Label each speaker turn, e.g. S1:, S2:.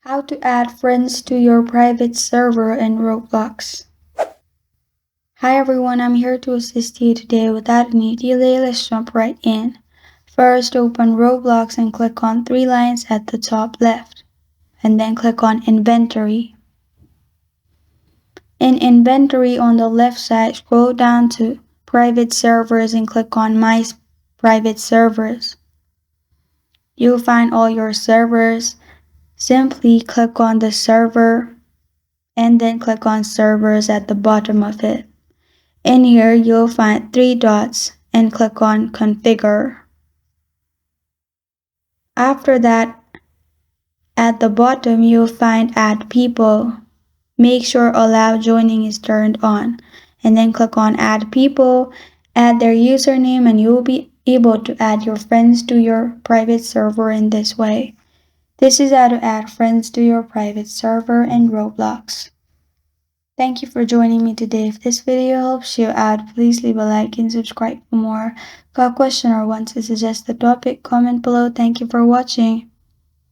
S1: How to add friends to your private server in Roblox. Hi everyone, I'm here to assist you today. Without any delay, let's jump right in. First, open Roblox and click on three lines at the top left, and then click on Inventory. In Inventory on the left side, scroll down to Private Servers and click on My Private Servers. You'll find all your servers. Simply click on the server and then click on Servers at the bottom of it. In here, you'll find three dots and click on Configure. After that, at the bottom, you'll find Add People. Make sure Allow Joining is turned on, and then click on Add People, add their username, and you'll be able to add your friends to your private server in this way. This is how to add friends to your private server in Roblox. Thank you for joining me today. If this video helps you out, please leave a like and subscribe for more. Got a question or want to suggest a topic? Comment below. Thank you for watching.